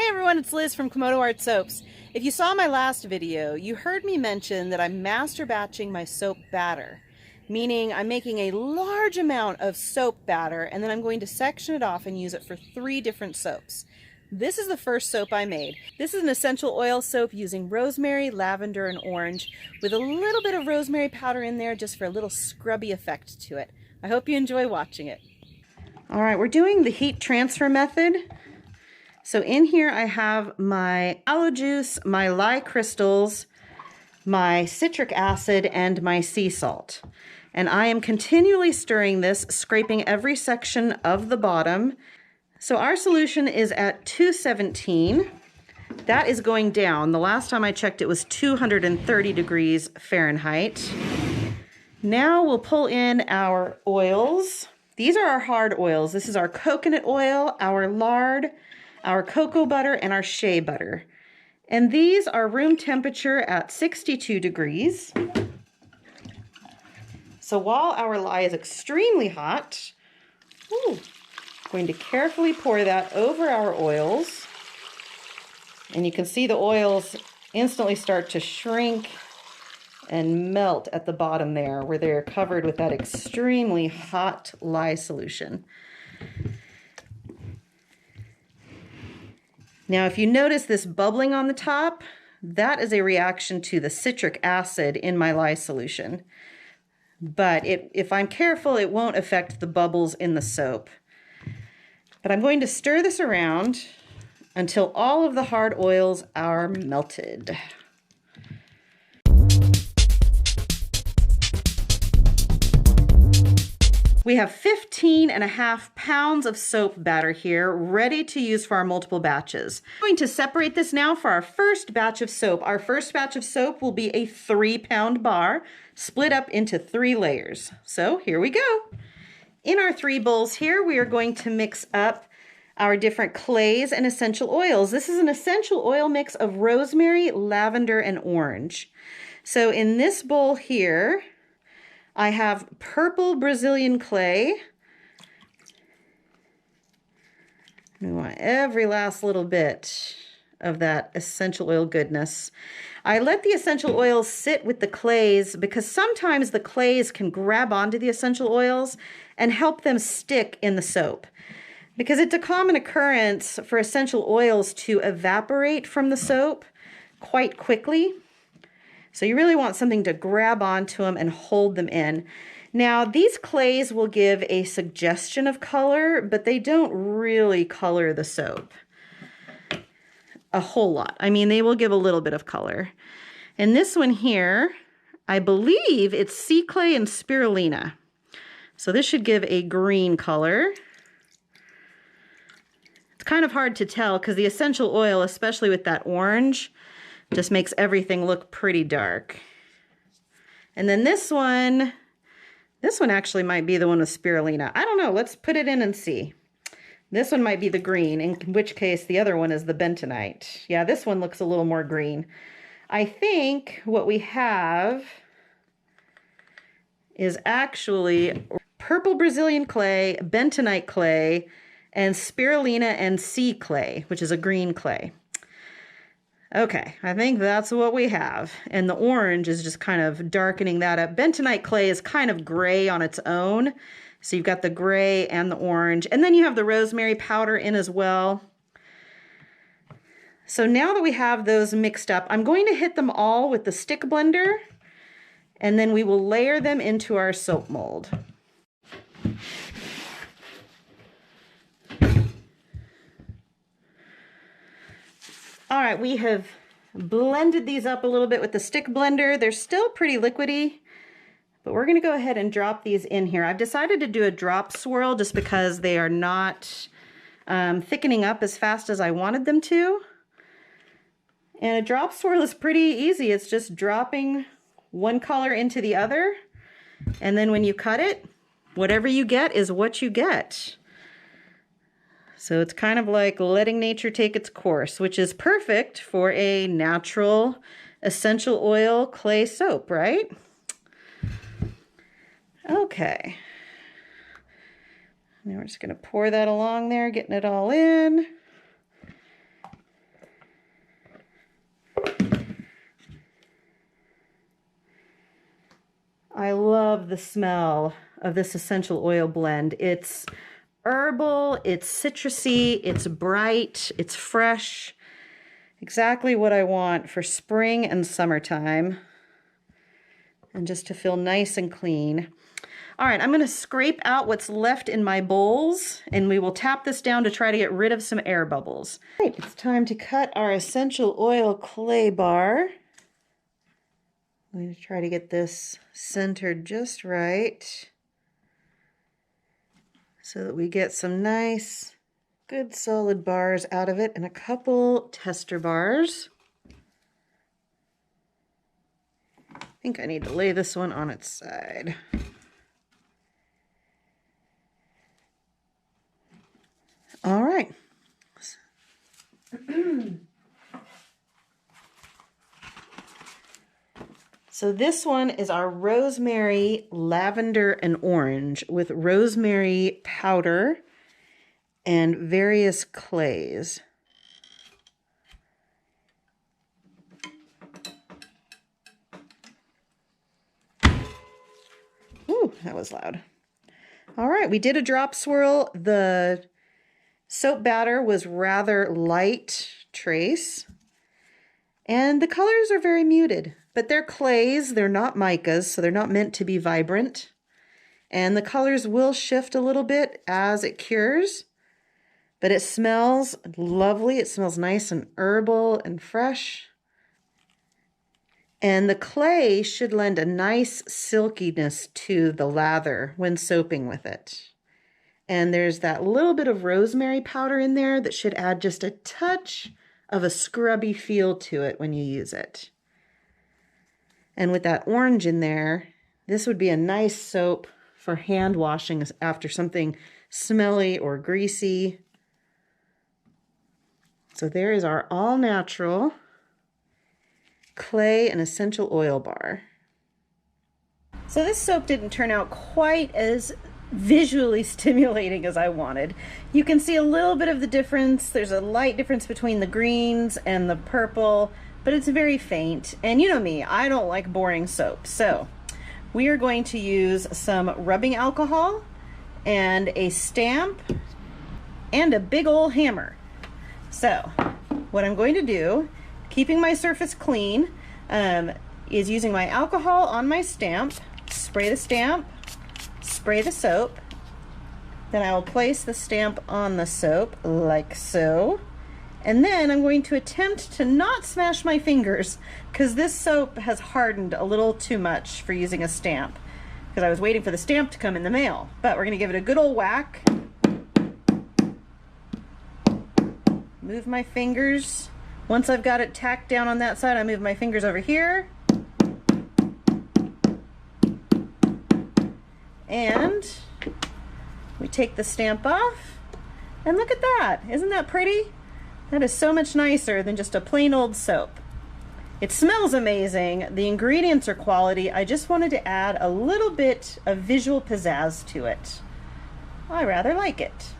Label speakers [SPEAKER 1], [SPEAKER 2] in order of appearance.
[SPEAKER 1] Hey everyone, it's Liz from Komodo Art Soaps. If you saw my last video, you heard me mention that I'm master batching my soap batter, meaning I'm making a large amount of soap batter and then I'm going to section it off and use it for 3 different soaps. This is the first soap I made. This is an essential oil soap using rosemary, lavender, and orange with a little bit of rosemary powder in there just for a little scrubby effect to it. I hope you enjoy watching it. Alright, we're doing the heat transfer method. So in here I have my aloe juice, my lye crystals, my citric acid, and my sea salt. And I am continually stirring this, scraping every section of the bottom. So our solution is at 217. That is going down. The last time I checked it was 230 degrees Fahrenheit. Now we'll pull in our oils. These are our hard oils. This is our coconut oil, our lard, our cocoa butter, and our shea butter. And these are room temperature at 62 degrees. So while our lye is extremely hot, I'm going to carefully pour that over our oils. And you can see the oils instantly start to shrink and melt at the bottom there where they're covered with that extremely hot lye solution. Now, if you notice this bubbling on the top, that is a reaction to the citric acid in my lye solution. But if I'm careful, it won't affect the bubbles in the soap. But I'm going to stir this around until all of the hard oils are melted. We have 15.5 pounds of soap batter here, ready to use for our multiple batches. I'm going to separate this now for our first batch of soap. Our first batch of soap will be a 3-pound bar, split up into 3 layers. So here we go. In our 3 bowls here, we are going to mix up our different clays and essential oils. This is an essential oil mix of rosemary, lavender, and orange. So in this bowl here, I have purple Brazilian clay. We want every last little bit of that essential oil goodness. I let the essential oils sit with the clays because sometimes the clays can grab onto the essential oils and help them stick in the soap. Because it's a common occurrence for essential oils to evaporate from the soap quite quickly. So you really want something to grab onto them and hold them in. Now, these clays will give a suggestion of color, but they don't really color the soap a whole lot. I mean, they will give a little bit of color. And this one here, I believe it's sea clay and spirulina. So this should give a green color. It's kind of hard to tell because the essential oil, especially with that orange, just makes everything look pretty dark. And then this one actually might be the one with spirulina. I don't know, let's put it in and see. This one might be the green, in which case the other one is the bentonite. Yeah, this one looks a little more green. I think what we have is actually purple Brazilian clay, bentonite clay, and spirulina and sea clay, which is a green clay. Okay, I think that's what we have. And the orange is just kind of darkening that up. Bentonite clay is kind of gray on its own. So you've got the gray and the orange. And then you have the rosemary powder in as well. So now that we have those mixed up, I'm going to hit them all with the stick blender. And then we will layer them into our soap mold. All right, we have blended these up a little bit with the stick blender. They're still pretty liquidy, but we're gonna go ahead and drop these in here. I've decided to do a drop swirl just because they are not thickening up as fast as I wanted them to. And a drop swirl is pretty easy. It's just dropping one color into the other, and then when you cut it, whatever you get is what you get. So it's kind of like letting nature take its course, which is perfect for a natural essential oil clay soap, right? Okay. Now we're just going to pour that along there, getting it all in. I love the smell of this essential oil blend. It's herbal, it's citrusy, it's bright, it's fresh. Exactly what I want for spring and summertime. And just to feel nice and clean. All right, I'm going to scrape out what's left in my bowls, and we will tap this down to try to get rid of some air bubbles. All right, it's time to cut our essential oil clay bar. I'm going to try to get this centered just right so that we get some nice, good solid bars out of it and a couple tester bars. I think I need to lay this one on its side. All right. So this one is our rosemary, lavender, and orange with rosemary powder and various clays. Ooh, that was loud. All right, we did a drop swirl. The soap batter was rather light trace, and the colors are very muted, but they're clays, they're not micas, so they're not meant to be vibrant, and the colors will shift a little bit as it cures, but it smells lovely. It smells nice and herbal and fresh, and the clay should lend a nice silkiness to the lather when soaping with it. And there's that little bit of rosemary powder in there that should add just a touch of a scrubby feel to it when you use it. And with that orange in there, this would be a nice soap for hand washing after something smelly or greasy. So there is our all-natural clay and essential oil bar. So this soap didn't turn out quite as visually stimulating as I wanted. You can see a little bit of the difference. There's a light difference between the greens and the purple, but it's very faint. And you know me, I don't like boring soap. So we are going to use some rubbing alcohol and a stamp and a big old hammer. So what I'm going to do, keeping my surface clean, is using my alcohol on my stamp, spray the stamp, spray the soap, then I will place the stamp on the soap like so, and then I'm going to attempt to not smash my fingers because this soap has hardened a little too much for using a stamp because I was waiting for the stamp to come in the mail. But we're going to give it a good old whack. Move my fingers. Once I've got it tacked down on that side, I move my fingers over here. And we take the stamp off, and look at that. Isn't that pretty? That is so much nicer than just a plain old soap. It smells amazing. The ingredients are quality. I just wanted to add a little bit of visual pizzazz to it. I rather like it.